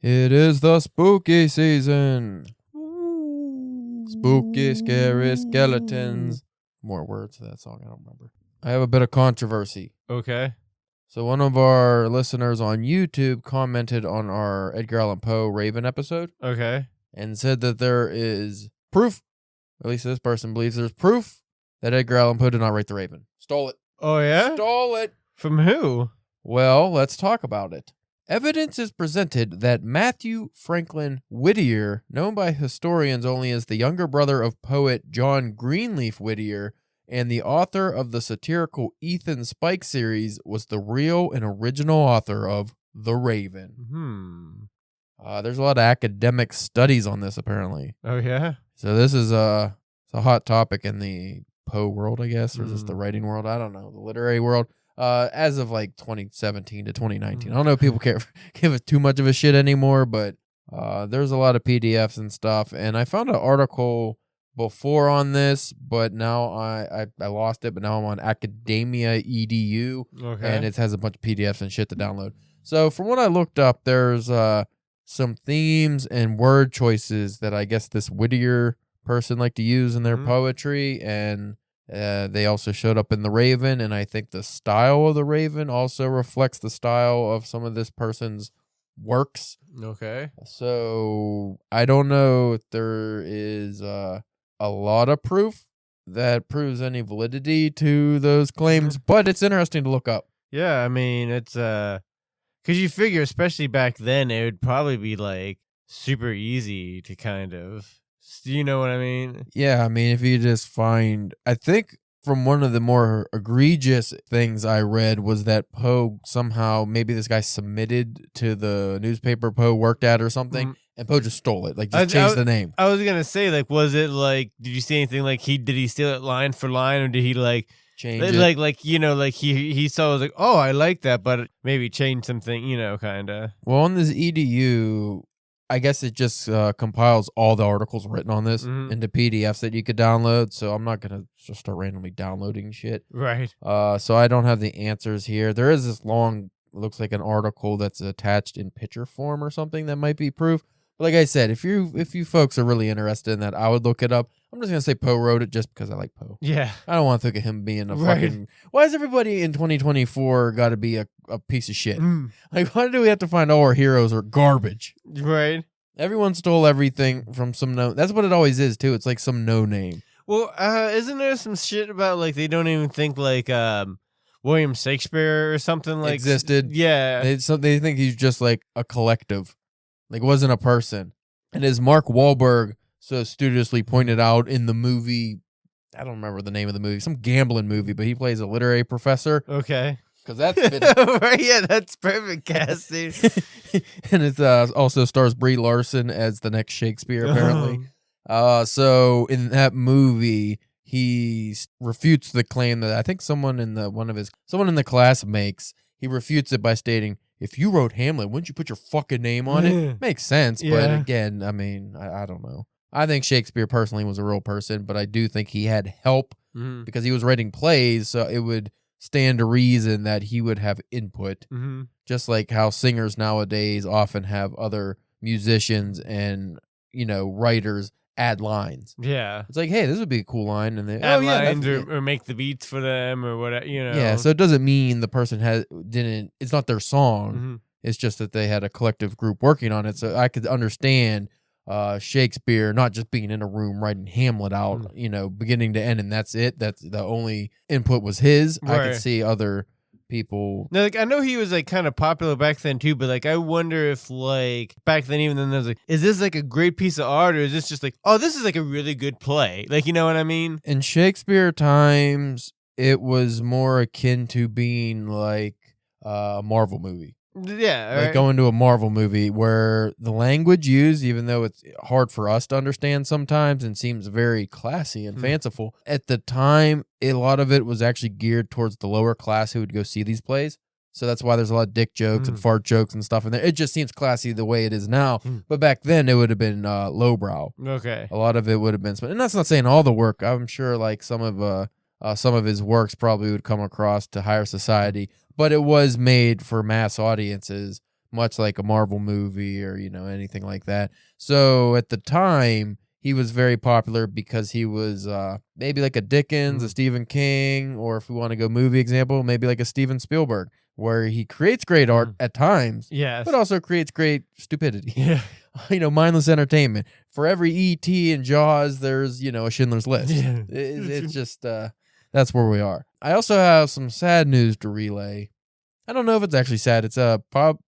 It is the spooky season. Ooh. Spooky, scary skeletons. More words to that song, I don't remember. I have a bit of controversy. Okay. So one of our listeners on YouTube commented on our Edgar Allan Poe Raven episode Okay. and said that there is proof, at least this person believes there's proof, that Edgar Allan Poe did not write the Raven. Stole it. Oh, yeah? Stole it. From who? Well, let's talk about it. Evidence is presented that Matthew Franklin Whittier, known by historians only as the younger brother of poet John Greenleaf Whittier and the author of the satirical Ethan Spike series, was the real and original author of The Raven. There's a lot of academic studies on this, apparently. Oh, yeah? So this is it's a hot topic in the Poe world, I guess, or is this the writing world? I don't know, the literary world. As of like 2017 to 2019. I don't know if people give it too much of a shit anymore, but there's a lot of PDFs and stuff. And I found an article before on this, but now I lost it. But now I'm on Academia EDU, and it has a bunch of PDFs and shit to download. So from what I looked up, there's some themes and word choices that I guess this Whittier person liked to use in their poetry, and they also showed up in The Raven, and I think the style of The Raven also reflects the style of some of this person's works. Okay. So I don't know if there is a lot of proof that proves any validity to those claims, but it's interesting to look up. Yeah, I mean, it's, because you figure, especially back then, it would probably be, like, super easy to kind of... You know what I mean? Yeah, I mean, if you just find... I think from one of the more egregious things I read was that Poe somehow... Maybe this guy submitted to the newspaper Poe worked at or something, and Poe just stole it. Like, just changed the name. I was going to say, like, was it, like... Did you see anything, like, did he steal it line for line, or did he, like... Change it? Like, you know, like, he saw, like, oh, I like that, but maybe change something, you know, kind of. Well, on this EDU... I guess it just compiles all the articles written on this into PDFs that you could download. So I'm not going to just start randomly downloading shit. Right. So I don't have the answers here. There is this long, looks like an article that's attached in picture form or something that might be proof. But like I said, if you folks are really interested in that, I would look it up. I'm just going to say Poe wrote it just because I like Poe. Yeah. I don't want to think of him being a fucking... Why is everybody in 2024 got to be a piece of shit? Like, why do we have to find all our heroes are garbage? Right. Everyone stole everything from some no... That's what it always is, too. It's like some no-name. Well, isn't there some shit about, like, they don't even think, like, William Shakespeare or something like... Existed. Yeah. They think he's just, like, a collective. Like, wasn't a person. And as Mark Wahlberg so studiously pointed out in the movie... I don't remember the name of the movie. Some gambling movie, but he plays a literary professor. Okay. Because that's been... Right, yeah, that's perfect casting. And it also stars Brie Larson as the next Shakespeare, apparently. So in that movie, he refutes the claim that I think someone in the class makes. He refutes it by stating, "If you wrote Hamlet, wouldn't you put your fucking name on it?" Makes sense, but again, I mean, I don't know. I think Shakespeare personally was a real person, but I do think he had help because he was writing plays, so it would stand to reason that he would have input, just like how singers nowadays often have other musicians and, you know, writers add lines. Yeah. It's like, hey, this would be a cool line. And they add lines or make the beats for them or whatever, you know. Yeah, so it doesn't mean the person it's not their song. It's just that they had a collective group working on it. So I could understand Shakespeare not just being in a room writing Hamlet out, you know, beginning to end, and that's it. That's the only input was his. Right. I could see other people. No, like I know he was like kind of popular back then too, but like I wonder if like back then even then there was like, is this like a great piece of art or is this just like, oh, this is like a really good play? Like, you know what I mean? In Shakespeare times, it was more akin to being like a Marvel movie. Yeah, like going to a Marvel movie where the language used, even though it's hard for us to understand sometimes and seems very classy and fanciful, at the time, a lot of it was actually geared towards the lower class who would go see these plays. So that's why there's a lot of dick jokes and fart jokes and stuff in there. It just seems classy the way it is now. But back then, it would have been lowbrow. Okay. A lot of it would have been... And that's not saying all the work. I'm sure like some of his works probably would come across to higher society. But it was made for mass audiences much like a Marvel movie or, anything like that. So at the time, he was very popular because he was maybe like a Dickens, a Stephen King, or if we want to go movie example, maybe like a Steven Spielberg, where he creates great art at times, yes, but also creates great stupidity. Yeah. Mindless entertainment. For every E.T. and Jaws, there's, a Schindler's List. Yeah. It's just, that's where we are. I also have some sad news to relay. I don't know if it's actually sad. It's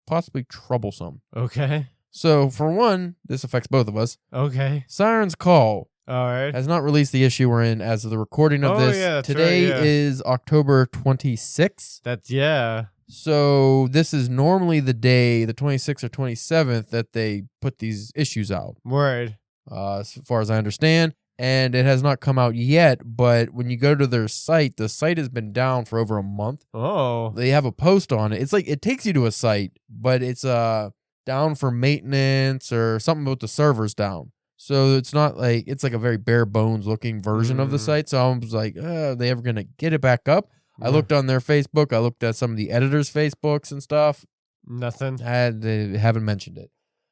possibly troublesome. Okay. So, for one, this affects both of us. Okay. Siren's Call All right. has not released the issue we're in as of the recording of this. Yeah, that's Today right, yeah. is October 26th. Yeah. So, this is normally the day, the 26th or 27th, that they put these issues out. Word. As far as I understand. And it has not come out yet, but when you go to their site, the site has been down for over a month. Oh. They have a post on it. It's like it takes you to a site, but it's down for maintenance or something with the servers down. So it's not like it's like a very bare bones looking version of the site. So I was like, are they ever gonna get it back up? I looked on their Facebook. I looked at some of the editors' Facebooks and stuff. Nothing. They haven't mentioned it.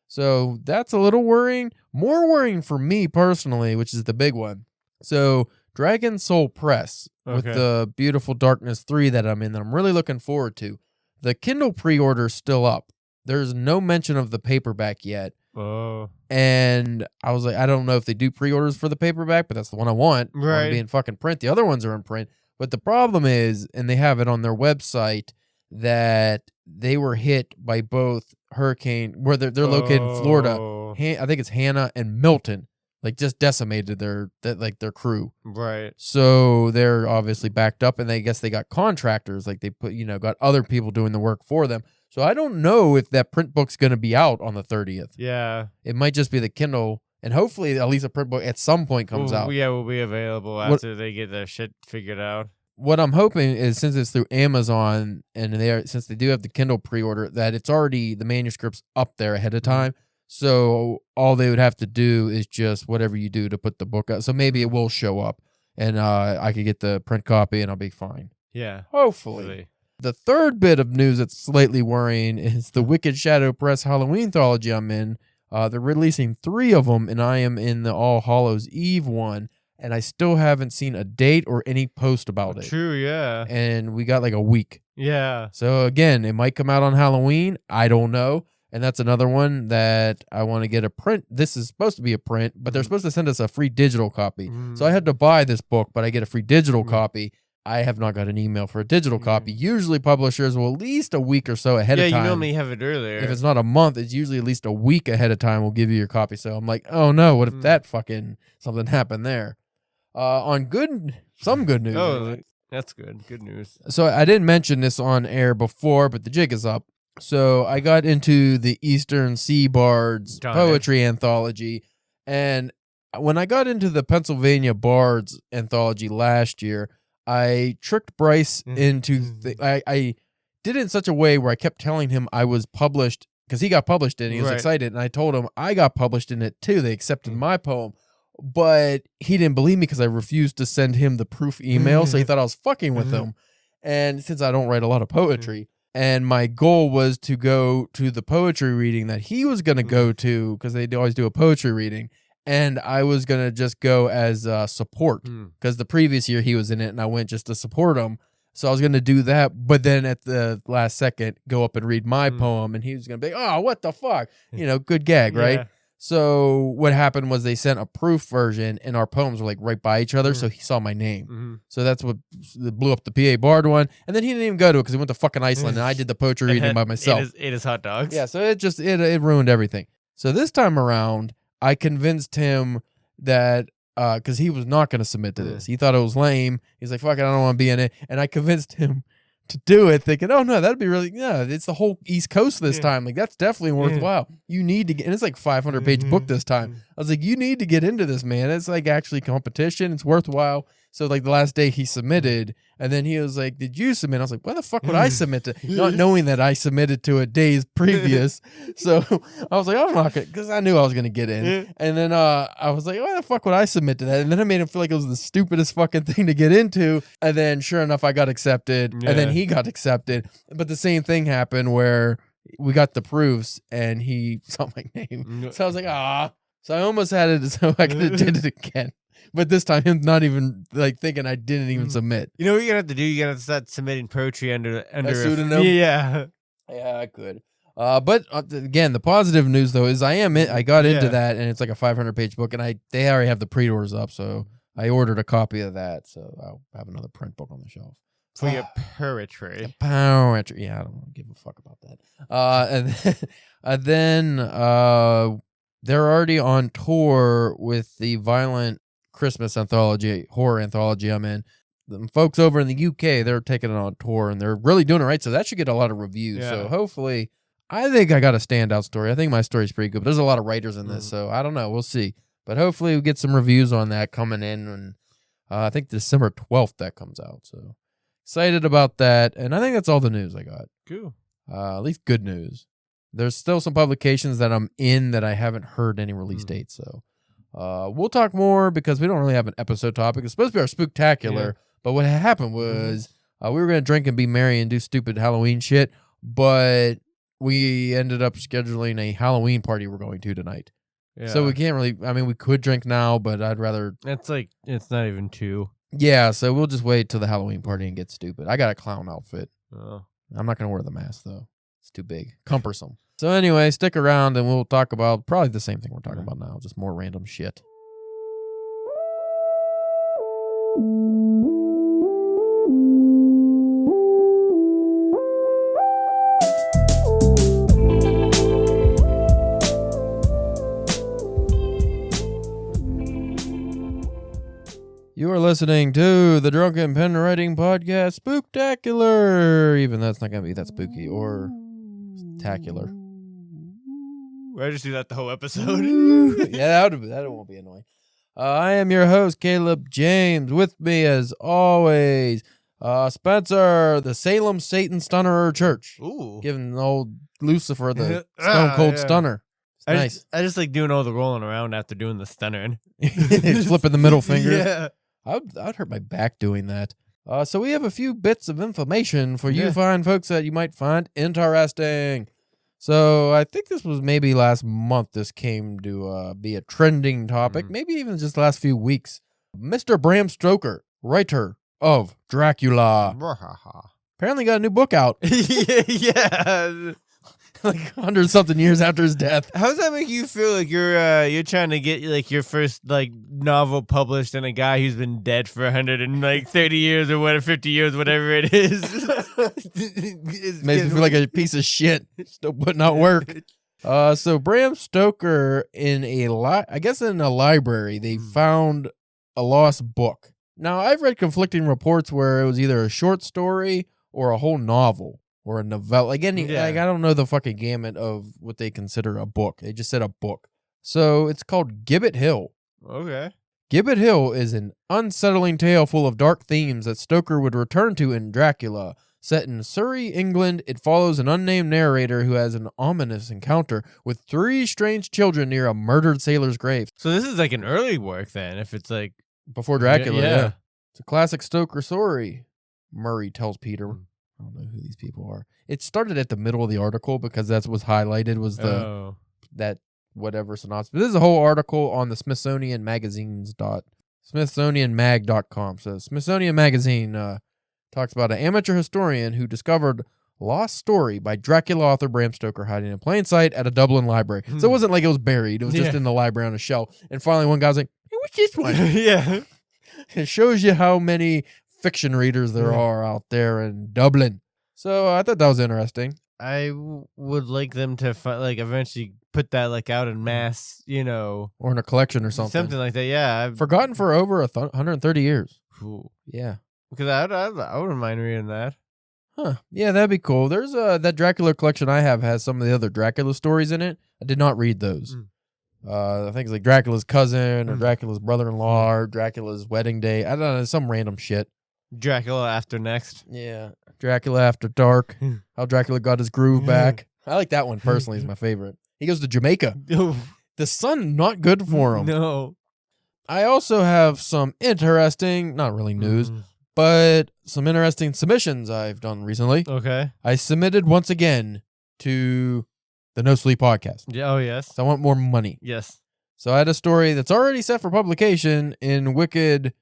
So that's a little worrying. More worrying for me personally, which is the big one. So Dragon Soul Press with the Beautiful Darkness 3 that I'm in that I'm really looking forward to. The Kindle pre-order is still up. There's no mention of the paperback yet. Oh. And I was like, I don't know if they do pre-orders for the paperback, but that's the one I want. I want Right. to be in fucking print. The other ones are in print. But the problem is, and they have it on their website, that they were hit by both hurricane, where they're located in Florida. I think it's Hannah and Milton, like just decimated their crew. Right. So they're obviously backed up, and I guess they got contractors, like they put, got other people doing the work for them. So I don't know if that print book's going to be out on the 30th. Yeah. It might just be the Kindle, and hopefully at least a print book at some point comes out. Yeah, will be available after they get their shit figured out. What I'm hoping is, since it's through Amazon and since they do have the Kindle pre-order, that it's already the manuscript's up there ahead of time. So all they would have to do is just whatever you do to put the book out. So maybe it will show up, and I could get the print copy, and I'll be fine. Yeah. Hopefully. The third bit of news that's slightly worrying is the Wicked Shadow Press Halloween Anthology I'm in. They're releasing 3 of them, and I am in the All Hallows Eve one. And I still haven't seen a date or any post about it. True, yeah. And we got like a week. Yeah. So again, it might come out on Halloween. I don't know. And that's another one that I want to get a print. This is supposed to be a print, but they're supposed to send us a free digital copy. So I had to buy this book, but I get a free digital copy. I have not got an email for a digital copy. Usually publishers will at least a week or so ahead of time. Yeah, you normally have it earlier. If it's not a month, it's usually at least a week ahead of time will give you your copy. So I'm like, oh no, what if that fucking something happened there? On some good news. Oh, anyway. that's good. Good news. So I didn't mention this on air before, but the jig is up. So I got into the Eastern Sea Bards poetry anthology, and when I got into the Pennsylvania Bards anthology last year, I tricked Bryce into I did it in such a way where I kept telling him I was published because he got published in it. He was excited, and I told him I got published in it too. They accepted my poem. But he didn't believe me because I refused to send him the proof email, so he thought I was fucking with him. And since I don't write a lot of poetry, and my goal was to go to the poetry reading that he was going to go to, because they always do a poetry reading, and I was going to just go as support, because the previous year he was in it, and I went just to support him. So I was going to do that, but then at the last second, go up and read my poem, and he was going to be, oh, what the fuck? Good gag, right? Yeah. So what happened was they sent a proof version, and our poems were like right by each other, so he saw my name. So that's what blew up the PA Bard one. And then he didn't even go to it because he went to fucking Iceland, and I did the poetry reading by myself. It is hot dogs. Yeah, so it ruined everything. So this time around, I convinced him that because he was not going to submit to this. He thought it was lame. He's like, fuck it, I don't want to be in it. And I convinced him to do it, thinking, oh no, that'd be really, it's the whole East Coast this time. Like, that's definitely worthwhile. You need to get, and it's like 500-page book this time. I was like, you need to get into this, man. It's like actually competition. It's worthwhile. So like the last day he submitted, and then he was like, did you submit? I was like, why the fuck would I submit to, not knowing that I submitted to it days previous. So I was like, I'm not gonna, because I knew I was gonna get in. And then I was like, why the fuck would I submit to that? And then I made him feel like it was the stupidest fucking thing to get into. And then sure enough, I got accepted, and then he got accepted. But the same thing happened where we got the proofs, and he saw my name. So I was like, ah. So I almost had it so I could have did it again. But this time, him not even like thinking I didn't even submit. You know what you're gonna have to do? You're gonna have to start submitting poetry under a pseudonym. Yeah, I could. But again, the positive news though is I got into that, and it's like a 500-page book, and they already have the pre-orders up, so I ordered a copy of that. So I'll have another print book on the shelf for your poetry. Poetry. Yeah, I don't give a fuck about that. And then they're already on tour with the violent Christmas anthology, horror anthology I'm in. The folks over in the UK, they're taking it on tour, and they're really doing it right. So that should get a lot of reviews. Yeah. So hopefully, I think I got a standout story. I think my story's pretty good, but there's a lot of writers in this, so I don't know. We'll see. But hopefully we get some reviews on that coming in, and I think December 12th that comes out. So excited about that, and I think that's all the news I got. Cool. At least good news. There's still some publications that I'm in that I haven't heard any release dates, so we'll talk more because we don't really have an episode topic. It's supposed to be our Spooktacular, but what happened was we were going to drink and be merry and do stupid Halloween shit, but we ended up scheduling a Halloween party we're going to tonight. Yeah. So we can't really, I mean, we could drink now, but I'd rather. It's not even 2. Yeah, so we'll just wait till the Halloween party and get stupid. I got a clown outfit. Oh. I'm not going to wear the mask, though. It's too big. Cumbersome. So anyway, stick around and we'll talk about probably the same thing we're talking about now, just more random shit. You are listening to the Drunken Pen Writing Podcast Spooktacular. Even that's not going to be that spooky or tacular. I just do that the whole episode. Yeah, that won't be annoying. I am your host, Caleb James. With me, as always, Spencer, the Salem Satan Stunnerer Church. Ooh. Giving old Lucifer the stone cold stunner. Nice. I just like doing all the rolling around after doing the stunnering. Flipping the middle finger. Yeah. I'd hurt my back doing that. So we have a few bits of information for you fine folks that you might find interesting. So I think this was maybe last month this came to be a trending topic, maybe even just the last few weeks. Mr. Bram Stoker, writer of Dracula, apparently got a new book out. Yeah. Like 100-something years after his death. How does that make you feel? Like you're trying to get like your first like novel published, and a guy who's been dead for 130 years or whatever, 50 years, whatever it is. Makes me feel like a piece of shit. Still putting out work. So Bram Stoker in a library, they found a lost book. Now I've read conflicting reports where it was either a short story or a whole novel. Or a novella. Like I don't know the fucking gamut of what they consider a book. They just said a book. So it's called Gibbet Hill. Okay. Gibbet Hill is an unsettling tale full of dark themes that Stoker would return to in Dracula. Set in Surrey, England, it follows an unnamed narrator who has an ominous encounter with 3 strange children near a murdered sailor's grave. So this is like an early work then, if it's like... Before Dracula, yeah. It's a classic Stoker story, Murray tells Peter. I don't know who these people are. It started at the middle of the article because that's what's highlighted was that whatever synopsis. But this is a whole article on the Smithsonianmag.com. So Smithsonian Magazine talks about an amateur historian who discovered lost story by Dracula author Bram Stoker hiding in plain sight at a Dublin library. So it wasn't like it was buried. It was just in the library on a shelf. And finally one guy's like, hey, what's this one? Yeah. It shows you how many fiction readers there are out there in Dublin. So I thought that was interesting. I would like them to eventually put that like out in mass, or in a collection or something like that. Yeah, forgotten for over 130 years. Ooh. Yeah, because I wouldn't mind reading that. Huh? Yeah, that'd be cool. There's that Dracula collection I have has some of the other Dracula stories in it. I did not read those. I think it's like Dracula's cousin or Dracula's brother-in-law or Dracula's wedding day. I don't know, some random shit. Dracula After Next. Yeah. Dracula After Dark. How Dracula got his groove back. I like that one personally. Is my favorite. He goes to Jamaica. The sun not good for him. No. I also have some interesting, not really news, but some interesting submissions I've done recently. Okay. I submitted once again to the No Sleep podcast. Yeah, oh, yes. So I want more money. Yes. So I had a story that's already set for publication in Wicked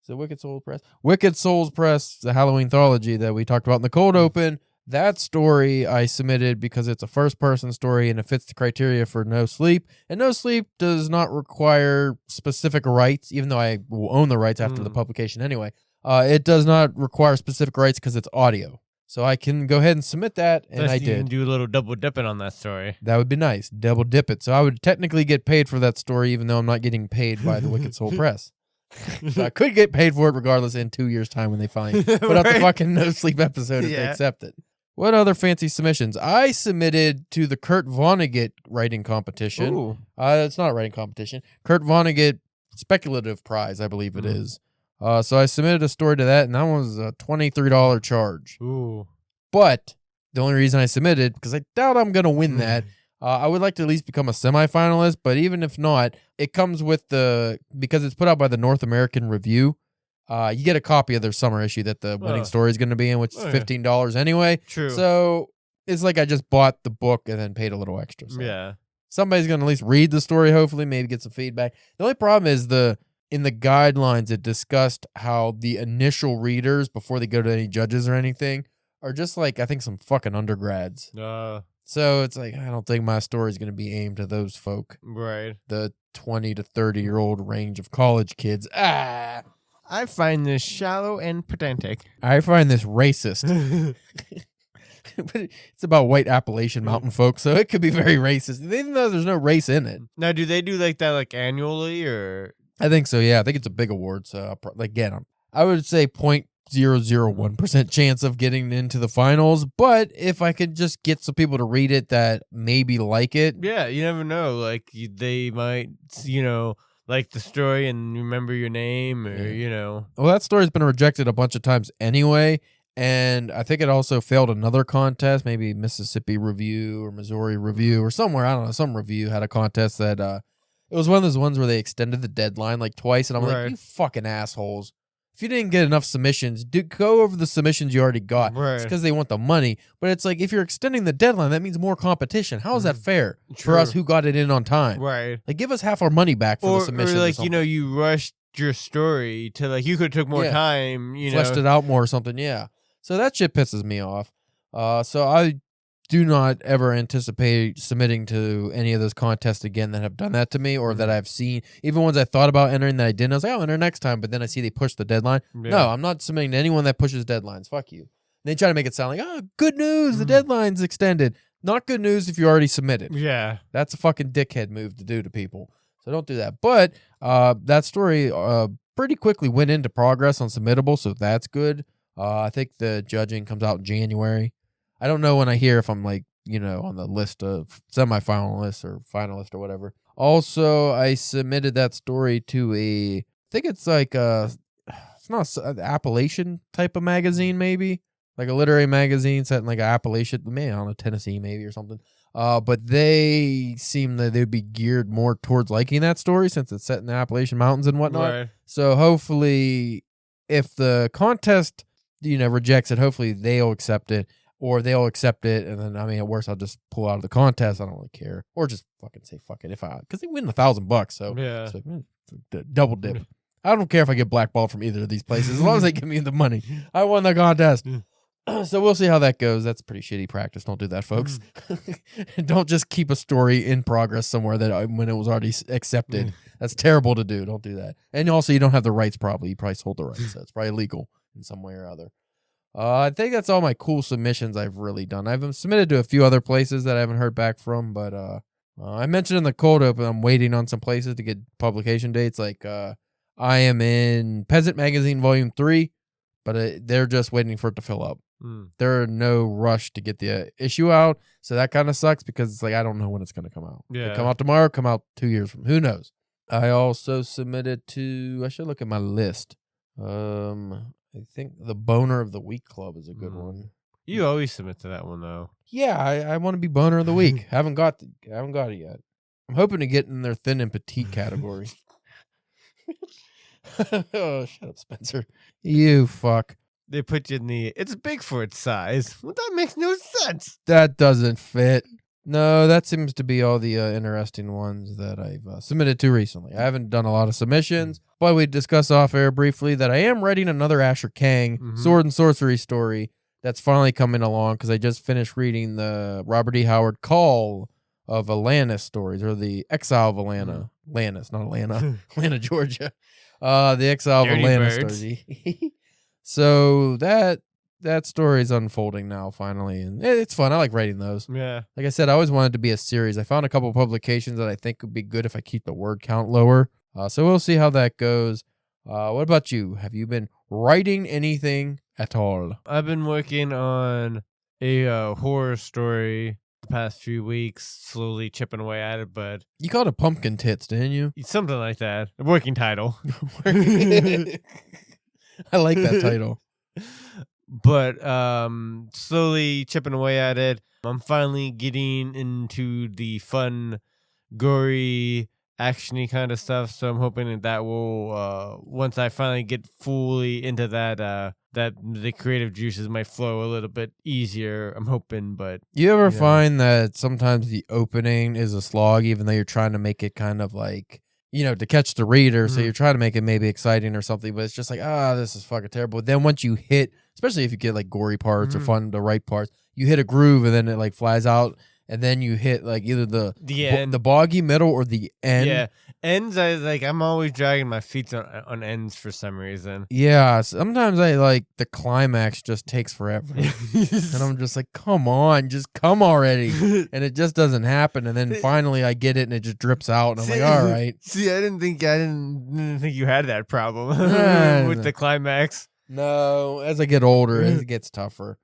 Soul Press? Wicked Souls Press, the Halloween Anthology that we talked about in the cold open. That story I submitted because it's a first-person story and it fits the criteria for No Sleep. And No Sleep does not require specific rights, even though I will own the rights after the publication anyway. It does not require specific rights because it's audio. So I can go ahead and submit that, and I You did. can do a little double dipping on that story. That would be nice. Double dip it. So I would technically get paid for that story, even though I'm not getting paid by the Wicked Soul Press. So I could get paid for it regardless in 2 years' time when they finally put out the fucking No Sleep episode if they accept it. What other fancy submissions? I submitted to the Kurt Vonnegut writing competition. Ooh. It's not a writing competition. Kurt Vonnegut Speculative Prize, I believe it is. So I submitted a story to that, and that was a $23 charge. Ooh. But the only reason I submitted, because I doubt I'm going to win that, I would like to at least become a semifinalist, but even if not, it comes with because it's put out by the North American Review, you get a copy of their summer issue that the winning story is going to be in, which is $15 anyway. True. So it's like I just bought the book and then paid a little extra. So yeah. somebody's going to at least read the story, hopefully, maybe get some feedback. The only problem is in the guidelines, it discussed how the initial readers, before they go to any judges or anything, are just like, I think, some fucking undergrads. So it's like, I don't think my story is going to be aimed at those folk. Right. The 20 to 30-year-old range of college kids. I find this shallow and pedantic. I find this racist. But it's about white Appalachian mountain folk, so it could be very racist, even though there's no race in it. Now, do they do like that like annually or? I think so, yeah. I think it's a big award, so again, I would say 0.001% chance of getting into the finals, but if I could just get some people to read it that maybe like it. Yeah, you never know. Like, they might, like the story and remember your name or, Well, that story's been rejected a bunch of times anyway, and I think it also failed another contest, maybe Mississippi Review or Missouri Review or somewhere, I don't know, some review had a contest that it was one of those ones where they extended the deadline like twice, and I'm like, you fucking assholes. If you didn't get enough submissions, go over the submissions you already got. Right. It's because they want the money. But it's like, if you're extending the deadline, that means more competition. How is that fair for us who got it in on time? Right. Like, give us half our money back for the submission. Or like, you rushed your story to like, you could have took more time, fleshed it out more or something, yeah. So that shit pisses me off. So I do not ever anticipate submitting to any of those contests again that have done that to me or that I've seen. Even ones I thought about entering that I didn't. I was like, I'll enter next time, but then I see they push the deadline. Yeah. No, I'm not submitting to anyone that pushes deadlines. Fuck you. They try to make it sound like, good news, the deadline's extended. Not good news if you already submitted. Yeah. That's a fucking dickhead move to do to people. So don't do that. But that story pretty quickly went into progress on Submittable, so that's good. I think the judging comes out in January. I don't know when I hear if I'm like, on the list of semifinalists or finalists or whatever. Also, I submitted that story to I think it's like it's not an Appalachian type of magazine, maybe like a literary magazine set in like an Appalachian, maybe I don't know, Tennessee maybe or something. But they seem that they'd be geared more towards liking that story since it's set in the Appalachian Mountains and whatnot. Right. So hopefully, if the contest rejects it, hopefully they'll accept it. Or they'll accept it, and then, at worst, I'll just pull out of the contest. I don't really care. Or just fucking say fuck it because they win $1,000, so yeah. It's like, double dip. I don't care if I get blackballed from either of these places, as long as they give me the money. I won the contest. So we'll see how that goes. That's pretty shitty practice. Don't do that, folks. Don't just keep a story in progress somewhere that when it was already accepted. That's terrible to do. Don't do that. And also, you don't have the rights probably. You probably sold the rights, so it's probably illegal in some way or other. I think that's all my cool submissions I've really done. I've submitted to a few other places that I haven't heard back from, but I mentioned in the cold open I'm waiting on some places to get publication dates. Like I am in Peasant Magazine Volume 3, but they're just waiting for it to fill up. There are no rush to get the issue out, so that kind of sucks because it's like I don't know when it's going to come out. Yeah. Come out tomorrow, come out 2 years from. Who knows? I also submitted to. I should look at my list. I think the Boner of the Week Club is a good one. You always submit to that one though. Yeah, I want to be Boner of the Week. haven't got it yet. I'm hoping to get in their thin and petite category. Oh, shut up, Spencer. You fuck. they put you in the it's big for its size. Well, that makes no sense. That doesn't fit. No, that seems to be all the interesting ones that I've submitted to recently. I haven't done a lot of submissions, but we discussed off air briefly that I am writing another Asher Kang sword and sorcery story that's finally coming along because I just finished reading the Robert E. Howard Call of Atlantis stories, or the Exile of Atlanta. Atlantis, not Atlanta. Atlanta, Georgia. The Exile Dirty of Atlanta birds. story. So that story is unfolding now, finally, and it's fun. I like writing those. Yeah. Like I said, I always wanted to be a series. I found a couple of publications that I think would be good if I keep the word count lower. So we'll see how that goes. What about you? Have you been writing anything at all? I've been working on a horror story the past few weeks, slowly chipping away at it, but You called it Pumpkin Tits, didn't you? something like that. A working title. I like that title. But slowly chipping away at it. I'm finally getting into the fun, gory, actiony kind of stuff. So I'm hoping that will once I finally get fully into that that the creative juices might flow a little bit easier. I'm hoping, but You ever find that sometimes the opening is a slog, even though you're trying to make it kind of like, to catch the reader, so you're trying to make it maybe exciting or something, but it's just like, this is fucking terrible. Then once you hit, especially if you get like gory parts or fun to write parts, you hit a groove and then it like flies out, and then you hit like either the end. the boggy middle or the end. Yeah, ends. I'm always dragging my feet on ends for some reason. Yeah, sometimes I like the climax just takes forever. And I'm just like, come on, just come already. And it just doesn't happen. And then finally I get it and it just drips out. And I'm like, all right. See, I didn't think you had that problem with the climax. No, as I get older, it gets tougher.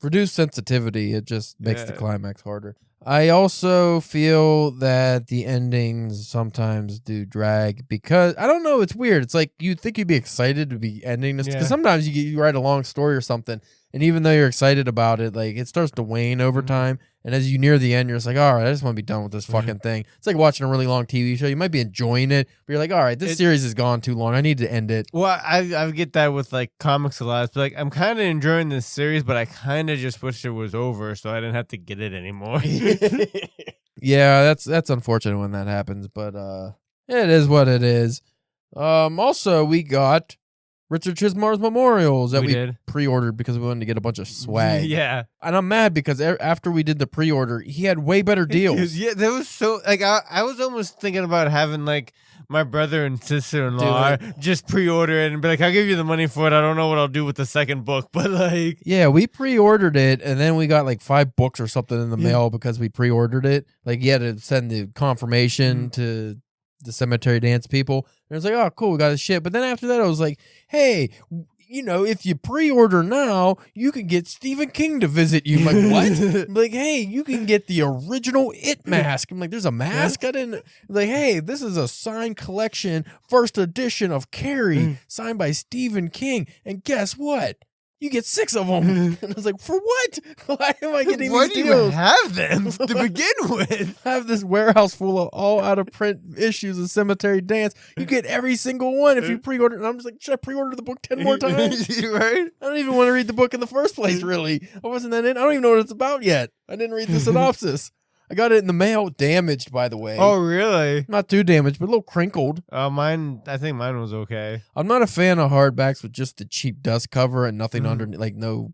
Reduced sensitivity, it just makes the climax harder. I also feel that the endings sometimes do drag because, I don't know, it's weird. It's like you'd think you'd be excited to be ending this, because sometimes you write a long story or something, and even though you're excited about it, like it starts to wane over time. And as you near the end, you're just like, all right, I just want to be done with this fucking thing. It's like watching a really long TV show. You might be enjoying it, but you're like, all right, this series has gone too long. I need to end it. Well, I get that with like comics a lot. But like, I'm kind of enjoying this series, but I kind of just wish it was over so I didn't have to get it anymore. Yeah, that's unfortunate when that happens, but it is what it is. Also, we got Richard Chismar's Memorials that we pre-ordered because we wanted to get a bunch of swag. Yeah. And I'm mad because after we did the pre-order, he had way better deals. Yeah, that was so, like, I was almost thinking about having, like, my brother and sister-in-law just pre-order it and be like, I'll give you the money for it. I don't know what I'll do with the second book, but, like. Yeah, we pre-ordered it, and then we got, like, 5 books or something in the mail because we pre-ordered it. Like, you had to send the confirmation to the cemetery dance people. And it was like, oh, cool, we got the shit. But then after that, I was like, hey, if you pre-order now, you can get Stephen King to visit you. I'm like, what? I'm like, hey, you can get the original It mask. I'm like, there's a mask? I didn't. I'm like, hey, this is a signed collection, first edition of Carrie, signed by Stephen King. And guess what? You get 6 of them. And I was like, for what? Why am I getting Why these do deals? you have them to begin with? I have this warehouse full of all out of print issues of Cemetery Dance. You get every single one if you pre-order. And I'm just like, should I pre-order the book 10 more times? Right? I don't even want to read the book in the first place, really. I wasn't that in. I don't even know what it's about yet. I didn't read the synopsis. I got it in the mail, damaged, by the way. Oh, really? Not too damaged, but a little crinkled. I think mine was okay. I'm not a fan of hardbacks with just the cheap dust cover and nothing underneath, like no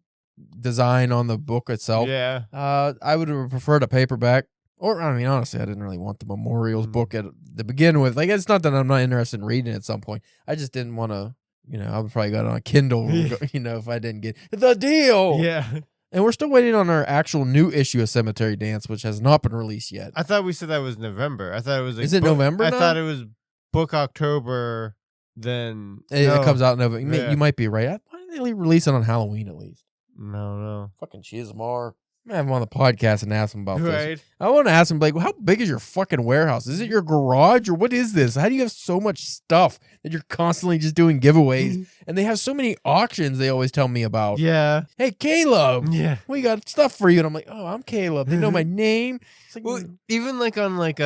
design on the book itself. Yeah. I would have preferred a paperback. Or, I mean, honestly, I didn't really want the Memorials book to begin with. Like, it's not that I'm not interested in reading it at some point. I just didn't want to, I would probably got it on a Kindle, if I didn't get the deal. Yeah. And we're still waiting on our actual new issue of Cemetery Dance, which has not been released yet. I thought we said that was November. I thought it was like Is it November I now? thought it was book October, then It comes out in November. You might be right. Why didn't they release it on Halloween at least? No. Fucking Chismar. I'm gonna have him on the podcast and ask him about this. Right. I want to ask him, like, how big is your fucking warehouse? Is it your garage or what is this? How do you have so much stuff that you're constantly just doing giveaways? And they have so many auctions they always tell me about. Yeah. Hey, Caleb. Yeah. We got stuff for you. And I'm like, oh, I'm Caleb. They know my name. It's like, Well, even like on like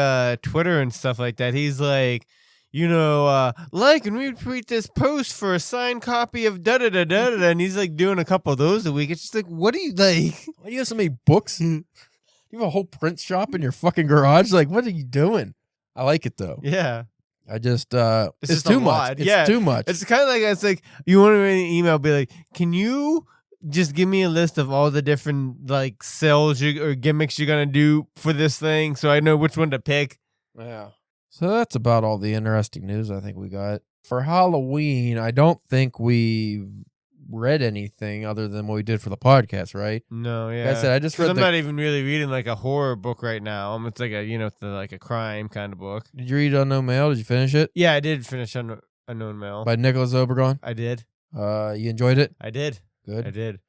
Twitter and stuff like that, he's like, like and retweet this post for a signed copy of da da da da da, and he's like doing a couple of those a week. It's just like, what do you like? Why do you have so many books? You have a whole print shop in your fucking garage. Like, what are you doing? I like it though. Yeah. I just it's just too a much. lot. It's too much. It's kind of like it's like you want to write an email, be like, can you just give me a list of all the different like sales or gimmicks you're gonna do for this thing, so I know which one to pick. Yeah. So that's about all the interesting news I think we got. For Halloween, I don't think we read anything other than what we did for the podcast, right? No, yeah. Like I said, I just read I'm not even really reading like a horror book right now. It's like like a crime kind of book. Did you read Unknown Mail? Did you finish it? Yeah, I did finish Unknown Mail. By Nicholas Obregon? I did. You enjoyed it? I did. Good. I did.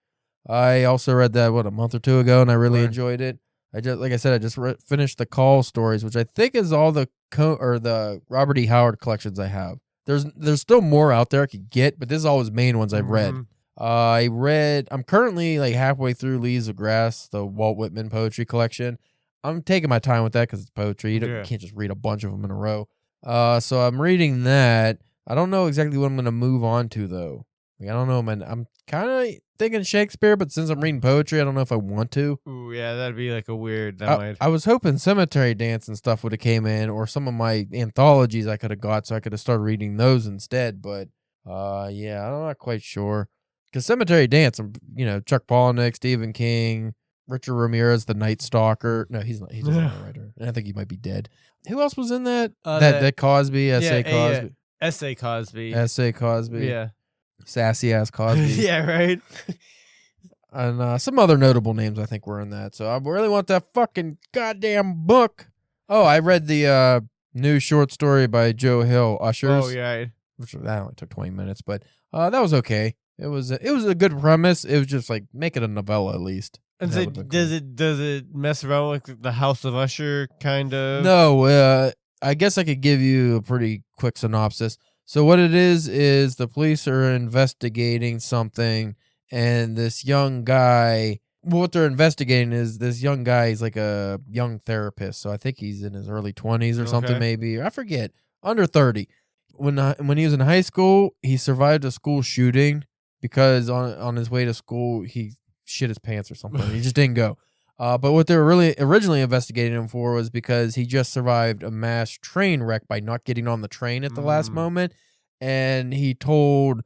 I also read that, a month or two ago, and I really Right. enjoyed it. I just finished the Call stories, which I think is all the the Robert E. Howard collections I have. There's still more out there I could get, but this is all his main ones I've read. I'm currently like halfway through Leaves of Grass, the Walt Whitman poetry collection. I'm taking my time with that because it's poetry. You can't just read a bunch of them in a row. So I'm reading that. I don't know exactly what I'm going to move on to, though. Like, I don't know, man. I'm kind of thinking Shakespeare, but since I'm reading poetry, I don't know if I want to. Ooh, yeah, that'd be like a weird. I was hoping Cemetery Dance and stuff would have came in, or some of my anthologies I could have got, so I could have started reading those instead. But yeah, I'm not quite sure. Because Cemetery Dance, Chuck Palahniuk, Stephen King, Richard Ramirez, the Night Stalker. No, he's not. He's not a writer. And I think he might be dead. Who else was in that? That Cosby, S.A. Cosby. S.A. Cosby. S.A. Cosby. Yeah. Sassy ass Cosby. Yeah, right. And some other notable names I think were in that. So I really want that fucking goddamn book. Oh, I read the new short story by Joe Hill, Ushers. Oh, yeah. Which that only took 20 minutes, but that was okay. It was a good premise. It was just like make it a novella at least. And so does it mess around with the House of Usher kind of? No, I guess I could give you a pretty quick synopsis. So what it is the police are investigating something, and this young guy, what they're investigating is this young guy. He's like a young therapist, so I think he's in his early 20s or something, maybe. I forget, under 30. When he was in high school, he survived a school shooting because on his way to school, he shit his pants or something. He just didn't go. But what they were really originally investigating him for was because he just survived a mass train wreck by not getting on the train at the last moment. And he told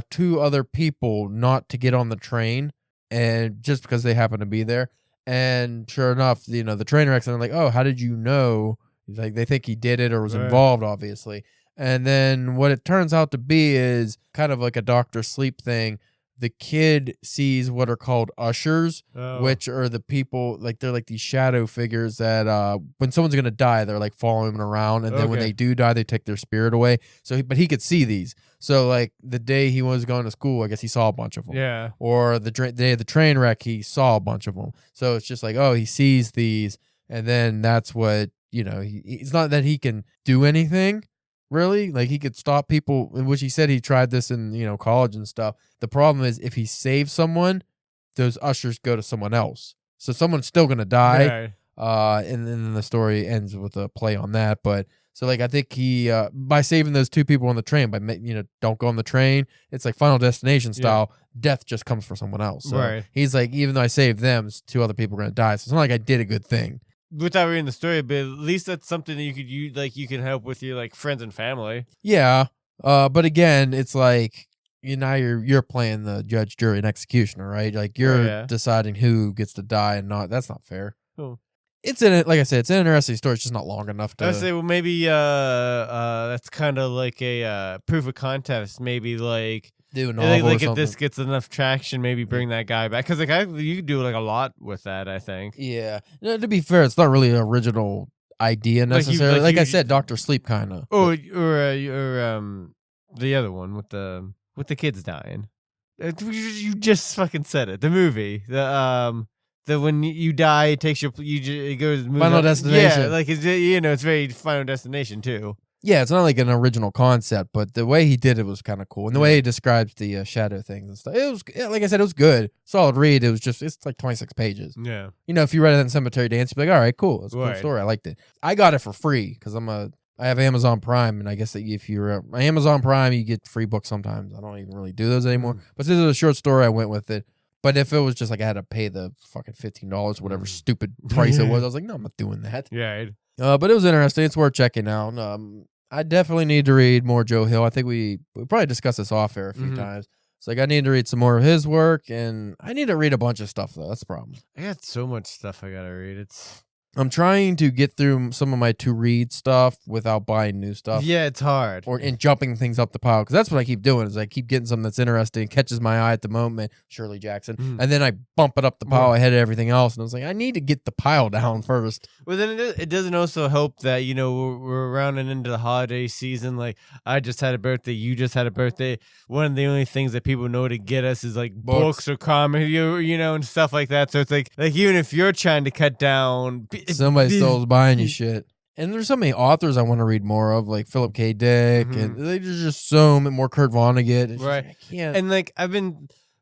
2 other people not to get on the train, and just because they happened to be there. And sure enough, the train wrecks, and they're like, oh, how did you know? He's like, they think he did it or was involved, obviously. And then what it turns out to be is kind of like a Dr. Sleep thing. The kid sees what are called ushers, which are the people, like they're like these shadow figures that when someone's going to die, they're like following them around. And then when they do die, they take their spirit away. But he could see these. So like the day he was going to school, I guess he saw a bunch of them. Yeah. Or the day of the train wreck, he saw a bunch of them. So it's just like, oh, he sees these. And then that's what, it's not that he can do anything. Really? Like he could stop people, which he said he tried this in, college and stuff. The problem is if he saves someone, those ushers go to someone else. So someone's still going to die. And then the story ends with a play on that. But so like, I think he, by saving those 2 people on the train, by, don't go on the train, it's like Final Destination style. Death just comes for someone else. So he's like, even though I saved them, 2 other people are going to die. So it's not like I did a good thing. Without reading the story, but at least that's something that you could use, like you can help with your like friends and family. Yeah. But again, it's like now you're playing the judge, jury, and executioner, right? Like you're deciding who gets to die and not. That's not fair. Cool. It's like I said, it's an interesting story. It's just not long enough to. I say, well, maybe that's kind of like a proof of contest. Maybe like do a novel like or if this gets enough traction, maybe bring that guy back, because like you could do like a lot with that. I think. Yeah. No, to be fair, it's not really an original idea necessarily. Like I said, Dr. Sleep kind of. Oh, or the other one with the kids dying. You just fucking said it. The movie. The when you die, it takes it goes Final Destination. Yeah, like it's very Final Destination too. Yeah, it's not like an original concept, but the way he did it was kind of cool, and the way he describes the shadow things and stuff, it was like I said, it was good, solid read. It's like 26 pages. Yeah, if you read it in Cemetery Dance, you'd be like, all right, cool, that's a cool story. I liked it. I got it for free because I'm a I have Amazon Prime, and I guess that if you're Amazon Prime, you get free books sometimes. I don't even really do those anymore. But since it was a short story, I went with it. But if it was just like I had to pay the fucking $15, whatever stupid price it was, I was like, no, I'm not doing that. Yeah. But it was interesting. It's worth checking out. I definitely need to read more Joe Hill. I think we probably discussed this off air a few times. It's like I need to read some more of his work, and I need to read a bunch of stuff, though. That's the problem. I got so much stuff I got to read. I'm trying to get through some of my to-read stuff without buying new stuff. Yeah, it's hard. And jumping things up the pile. Because that's what I keep doing is I keep getting something that's interesting, catches my eye at the moment, Shirley Jackson, and then I bump it up the pile ahead of everything else. And I was like, I need to get the pile down first. Well, then it doesn't also help that, we're rounding into the holiday season. Like, I just had a birthday. You just had a birthday. One of the only things that people know to get us is, like, books or comics, and stuff like that. So it's like even if you're trying to cut down... Somebody still's buying you shit. And there's so many authors I want to read more of, like Philip K. Dick, and there's just so many more Kurt Vonnegut. It's right. Just, I can't. And, like,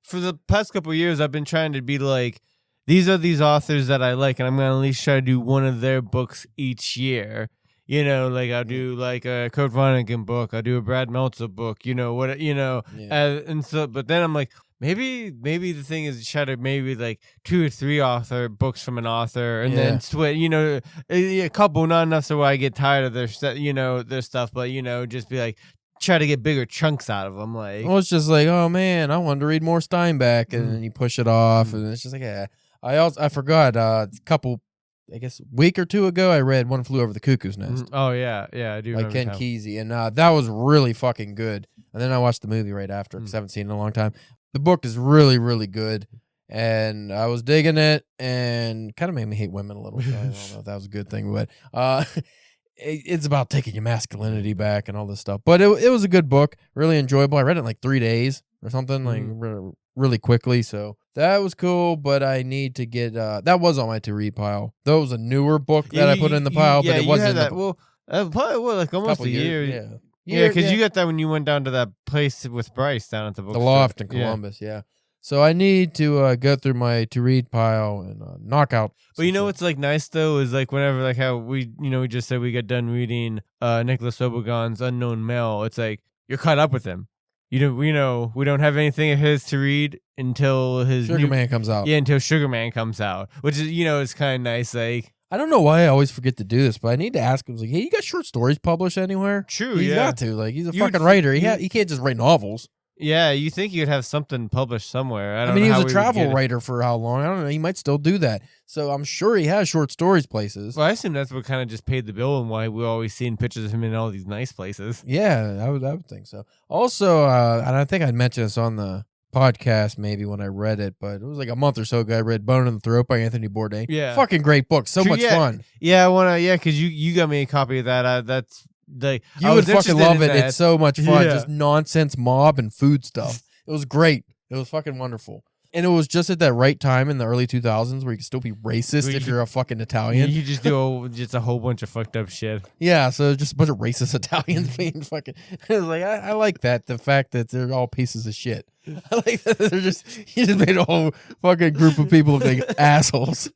for the past couple of years, I've been trying to be like, these are these authors that I like, and I'm going to at least try to do one of their books each year. Like I'll do like a Kurt Vonnegut book, I'll do a Brad Meltzer book, and so, but then I'm like, maybe the thing is try to maybe like 2 or 3 author books from an author, and then switch, a couple, not enough so I get tired of their stuff, but just be like, try to get bigger chunks out of them. Like, well, it's just like, oh man, I wanted to read more Steinbeck, and then you push it off, and it's just like, yeah. I forgot a couple. I guess a week or 2 ago, I read One Flew Over the Cuckoo's Nest. Oh, yeah, I do. By Ken Kesey, and that was really fucking good. And then I watched the movie right after, because I haven't seen it in a long time. The book is really, really good, and I was digging it, and kind of made me hate women a little bit. I don't know if that was a good thing, but it's about taking your masculinity back and all this stuff. But it was a good book, really enjoyable. I read it in like 3 days or something, like really quickly, so... That was cool, but I need to get... that was on my to-read pile. That was a newer book that I put in the pile, but it wasn't in the... Well, probably like almost a year. Yeah, because you got that when you went down to that place with Bryce down at the bookstore. The Loft in Columbus, yeah. So I need to go through my to-read pile and knock out... But what's like nice, though, is like whenever, like how we just said we got done reading Nicholas Obregon's Unknown Male, it's like, you're caught up with him. We don't have anything of his to read until his Sugar Man comes out. Yeah, until Sugar Man comes out, which is it's kind of nice. Like, I don't know why I always forget to do this, but I need to ask him. Like, hey, you got short stories published anywhere? True, He's got to. Like, he's a fucking writer. He can't just write novels. Yeah, you think you'd have something published somewhere. I mean, he was a travel writer for how long? I don't know. He might still do that. So I'm sure he has short stories places. Well, I assume that's what kind of just paid the bill and why we're always seeing pictures of him in all these nice places. Yeah, I would think so. Also, and I think I'd mentioned this on the podcast maybe when I read it, but it was like a month or so ago. I read Bone in the Throat by Anthony Bourdain. Yeah. Fucking great book. So much fun. Yeah, I want to, because you got me a copy of that. That's like, you would fucking love it. It's so much fun. Just nonsense mob and food stuff. It was great. It was fucking wonderful. And it was just at that right time in the early 2000s where you could still be racist if you're a fucking Italian. You just do just a whole bunch of fucked up shit. Yeah, so just a bunch of racist Italians being fucking... It was like, I like that, the fact that they're all pieces of shit. I like that they're just... He just made a whole fucking group of people look like assholes.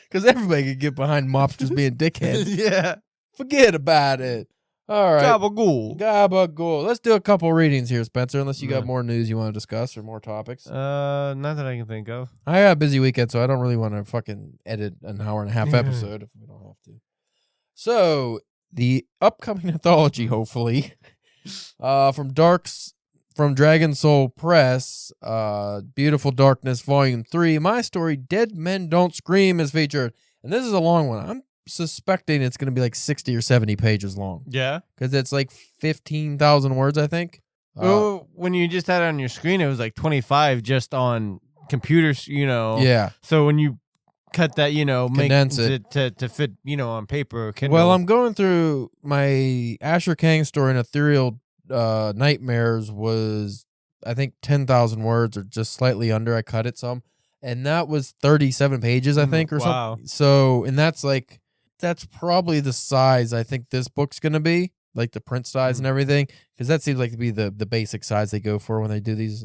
Because everybody could get behind mobsters being dickheads. Yeah. Forget about it. All right. Gabagool. Let's do a couple readings here, Spencer, unless you got more news you want to discuss or more topics. Not that I can think of. I got a busy weekend, so I don't really want to fucking edit an hour and a half episode if we don't have to. So, the upcoming anthology, hopefully, from Dragon Soul Press, Beautiful Darkness, Volume 3, my story, Dead Men Don't Scream, is featured. And this is a long one. I'm suspecting it's going to be like 60 or 70 pages long. Yeah. Because it's like 15,000 words, I think. Well, when you just had it on your screen, it was like 25 just on computers, Yeah. So when you cut that, Condense it to fit, on paper or Kindle. Well, I'm going through my Asher Kang story in Ethereal Nightmares was, I think, 10,000 words or just slightly under. I cut it some. And that was 37 pages, I think, or something. So, and that's probably the size I think this book's going to be, like the print size and everything, because that seems like to be the basic size they go for when they do these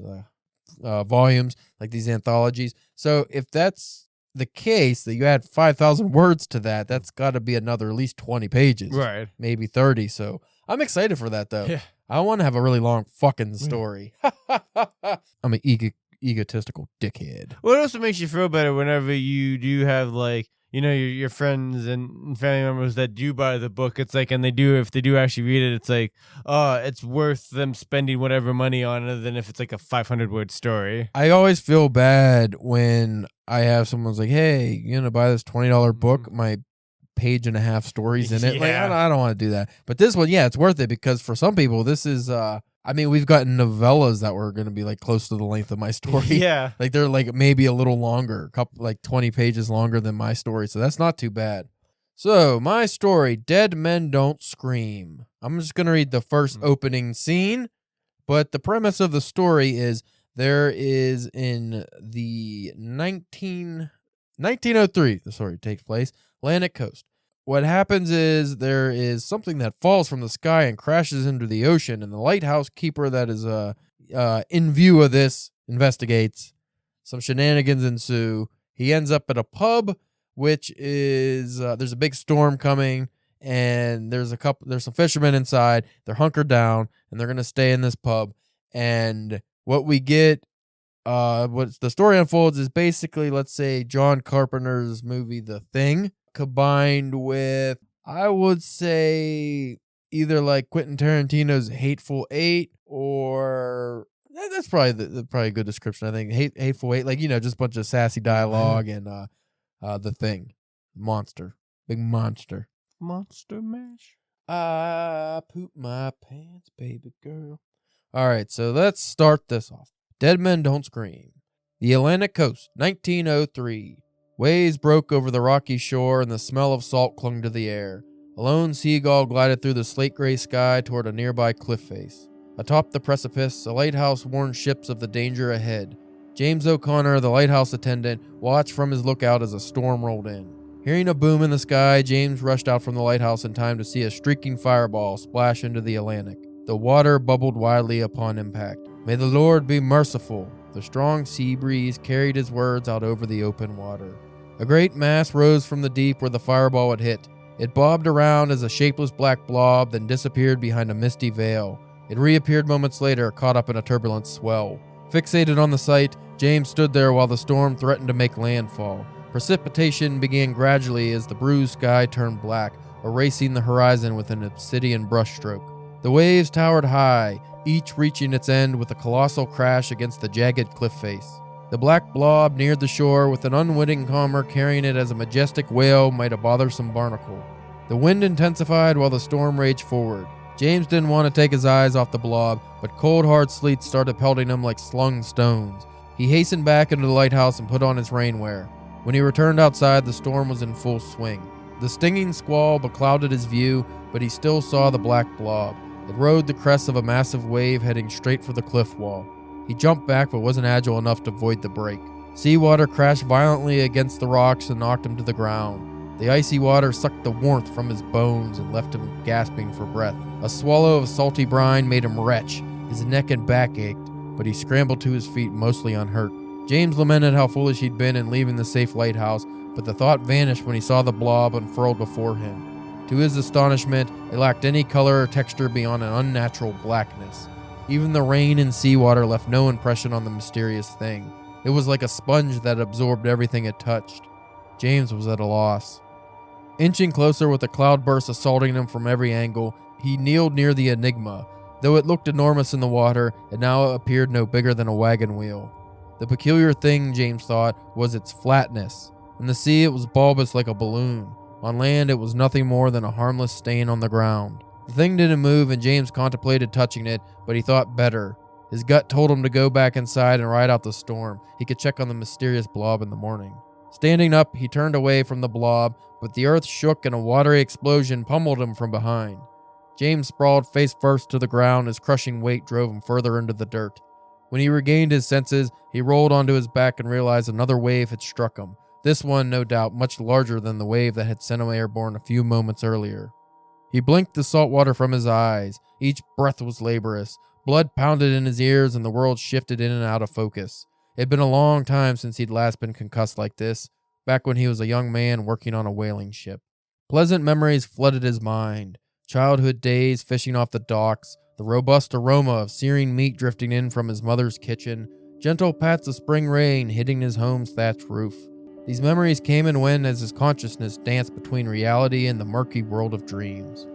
volumes, like these anthologies. So if that's the case that you add 5,000 words to that's got to be another at least 20 pages. Right. Maybe 30. So I'm excited for that, though. Yeah. I want to have a really long fucking story. I'm an egotistical dickhead. What also makes you feel better whenever you do have, like, you know, your friends and family members that do buy the book? It's like, and if they do actually read it, it's like, it's worth them spending whatever money on it than if it's like a 500-word story. I always feel bad when I have someone's like, hey, you gonna buy this $20 book? My page and a half stories in it. Like, I don't want to do that. But this one, yeah, it's worth it because for some people, this is, I mean, we've gotten novellas that were going to be like close to the length of my story. Yeah. Like they're like maybe a little longer, like 20 pages longer than my story. So that's not too bad. So my story, Dead Men Don't Scream. I'm just going to read the first opening scene. But the premise of the story is there is in the 1903, the story takes place, Atlantic coast. What happens is there is something that falls from the sky and crashes into the ocean, and the lighthouse keeper that is in view of this investigates. Some shenanigans ensue. He ends up at a pub, which is there's a big storm coming, and there's some fishermen inside. They're hunkered down, and they're gonna stay in this pub. And what we get, what the story unfolds is basically, let's say, John Carpenter's movie The Thing, combined with, I would say, either like Quentin Tarantino's Hateful Eight, or that's probably probably a good description. I think Hateful Eight, like, you know, just a bunch of sassy dialogue, and The Thing, big monster mash. I poop my pants, baby girl. All right, so let's start this off. Dead Men Don't Scream. The Atlantic coast, 1903. Waves broke over the rocky shore, and the smell of salt clung to the air. A lone seagull glided through the slate-gray sky toward a nearby cliff face. Atop the precipice, a lighthouse warned ships of the danger ahead. James O'Connor, the lighthouse attendant, watched from his lookout as a storm rolled in. Hearing a boom in the sky, James rushed out from the lighthouse in time to see a streaking fireball splash into the Atlantic. The water bubbled wildly upon impact. "May the Lord be merciful." The strong sea breeze carried his words out over the open water. A great mass rose from the deep where the fireball had hit. It bobbed around as a shapeless black blob, then disappeared behind a misty veil. It reappeared moments later, caught up in a turbulent swell. Fixated on the sight, James stood there while the storm threatened to make landfall. Precipitation began gradually as the bruised sky turned black, erasing the horizon with an obsidian brushstroke. The waves towered high, each reaching its end with a colossal crash against the jagged cliff face. The black blob neared the shore with an unwitting comber carrying it as a majestic whale might a bothersome barnacle. The wind intensified while the storm raged forward. James didn't want to take his eyes off the blob, but cold hard sleet started pelting him like slung stones. He hastened back into the lighthouse and put on his rainwear. When he returned outside, the storm was in full swing. The stinging squall beclouded his view, but he still saw the black blob. It rode the crest of a massive wave heading straight for the cliff wall. He jumped back but wasn't agile enough to avoid the break. Seawater crashed violently against the rocks and knocked him to the ground. The icy water sucked the warmth from his bones and left him gasping for breath. A swallow of salty brine made him retch. His neck and back ached, but he scrambled to his feet mostly unhurt. James lamented how foolish he'd been in leaving the safe lighthouse, but the thought vanished when he saw the blob unfurled before him. To his astonishment, it lacked any color or texture beyond an unnatural blackness. Even the rain and seawater left no impression on the mysterious thing. It was like a sponge that absorbed everything it touched. James was at a loss. Inching closer with a cloudburst assaulting him from every angle, he kneeled near the enigma. Though it looked enormous in the water, it now appeared no bigger than a wagon wheel. The peculiar thing, James thought, was its flatness. In the sea, it was bulbous like a balloon. On land, it was nothing more than a harmless stain on the ground. The thing didn't move, and James contemplated touching it, but he thought better. His gut told him to go back inside and ride out the storm. He could check on the mysterious blob in the morning. Standing up, he turned away from the blob, but the earth shook and a watery explosion pummeled him from behind. James sprawled face first to the ground as crushing weight drove him further into the dirt. When he regained his senses, he rolled onto his back and realized another wave had struck him. This one, no doubt, much larger than the wave that had sent him airborne a few moments earlier. He blinked the salt water from his eyes. Each breath was laborious. Blood pounded in his ears and the world shifted in and out of focus. It had been a long time since he'd last been concussed like this, back when he was a young man working on a whaling ship. Pleasant memories flooded his mind. Childhood days fishing off the docks, the robust aroma of searing meat drifting in from his mother's kitchen, gentle pats of spring rain hitting his home's thatched roof. These memories came and went as his consciousness danced between reality and the murky world of dreams.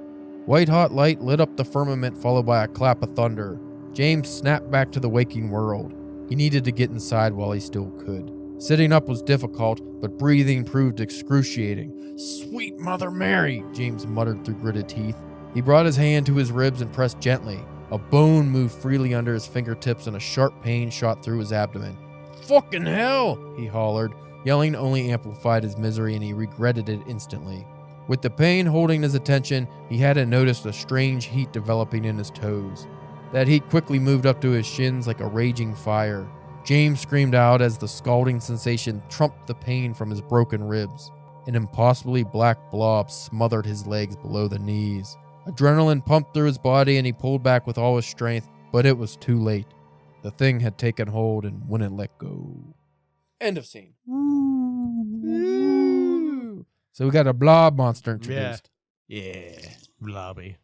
White-hot light lit up the firmament, followed by a clap of thunder. James snapped back to the waking world. He needed to get inside while he still could. Sitting up was difficult, but breathing proved excruciating. "Sweet Mother Mary," James muttered through gritted teeth. He brought his hand to his ribs and pressed gently. A bone moved freely under his fingertips and a sharp pain shot through his abdomen. "Fucking hell!" he hollered. Yelling only amplified his misery, and he regretted it instantly. With the pain holding his attention, he hadn't noticed a strange heat developing in his toes. That heat quickly moved up to his shins like a raging fire. James screamed out as the scalding sensation trumped the pain from his broken ribs. An impossibly black blob smothered his legs below the knees. Adrenaline pumped through his body, and he pulled back with all his strength, but it was too late. The thing had taken hold and wouldn't let go. End of scene. Ooh. So we got a blob monster introduced. Yeah. Blobby.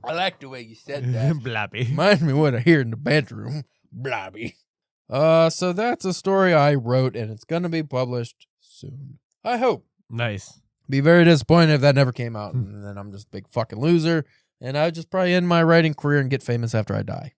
I like the way you said that. Blobby. Reminds me of what I hear in the bedroom. Blobby. So that's a story I wrote, and it's going to be published soon. I hope. Nice. Be very disappointed if that never came out, and then I'm just a big fucking loser, and I would just probably end my writing career and get famous after I die.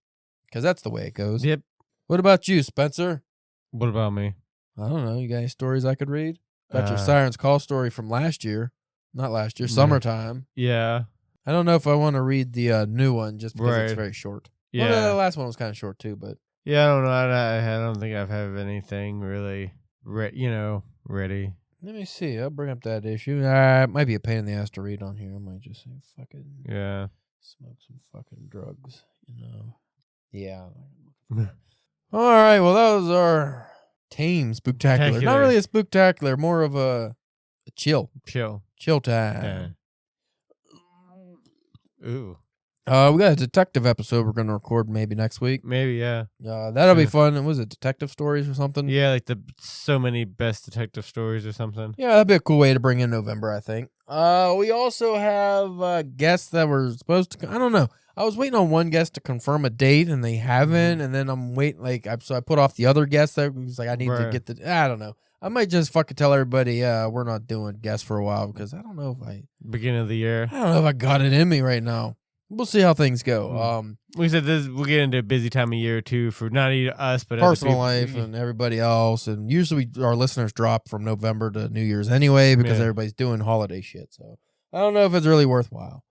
Because that's the way it goes. Yep. What about you, Spencer? What about me? I don't know. You got any stories I could read? Got your Siren's Call story from last year. Not last year, summertime. Yeah. I don't know if I want to read the new one just because it's very short. Yeah. Well, the last one was kind of short too, but. Yeah, I don't know. I don't think I've had anything really, ready. Let me see. I'll bring up that issue. It might be a pain in the ass to read on here. I might just say fucking. Yeah. Smoke some fucking drugs, Yeah. All right. Well, those are tame spooktacular. Not really a spooktacular, more of a chill. Chill time. Yeah. Ooh. We got a detective episode we're going to record maybe next week. Maybe, yeah. That'll be fun. Was it detective stories or something? Yeah, like the so many best detective stories or something. Yeah, that'd be a cool way to bring in November, I think. We also have guests that were supposed to. I don't know. I was waiting on one guest to confirm a date, and they haven't. And then I'm waiting. So I put off the other guest that was like, I need to get the. I don't know. I might just fucking tell everybody, we're not doing guests for a while because I don't know if I. Beginning of the year. I don't know if I got it in me right now. We'll see how things go. We said we'll get into a busy time of year too for not even us, but personal life and everybody else. And usually our listeners drop from November to New Year's anyway because everybody's doing holiday shit. So I don't know if it's really worthwhile.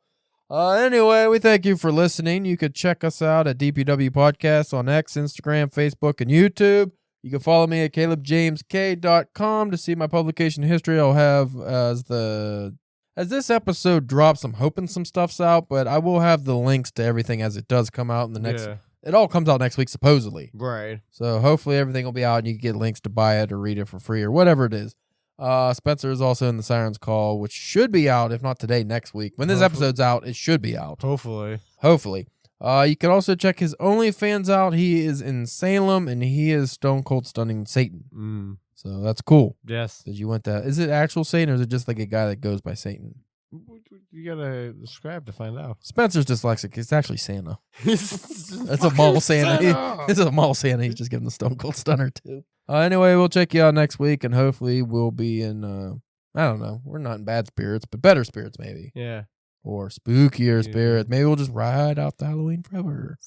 Anyway, we thank you for listening. You could check us out at DPW Podcasts on X, Instagram, Facebook, and YouTube. You can follow me at calebjameskk.com to see my publication history. I'll have as this episode drops, I'm hoping some stuff's out, but I will have the links to everything as it does come out in the next. Yeah. It all comes out next week, supposedly. Right. So hopefully everything will be out and you can get links to buy it or read it for free or whatever it is. Spencer is also in the Siren's Call, which should be out, if not today, next week. When this episode's out, it should be out. Hopefully. You can also check his OnlyFans out. He is in Salem and he is Stone Cold Stunning Satan. So that's cool. Yes. Because you went that. Is it actual Satan or is it just like a guy that goes by Satan? You gotta subscribe to find out. Spencer's dyslexic. It's actually Santa. That's a mall Santa. It's a mall Santa. He's just giving the Stone Cold Stunner too. Anyway, we'll check you out next week and hopefully we'll be in, I don't know. We're not in bad spirits, but better spirits maybe. Yeah. Or spookier spirits. Maybe we'll just ride out the Halloween forever.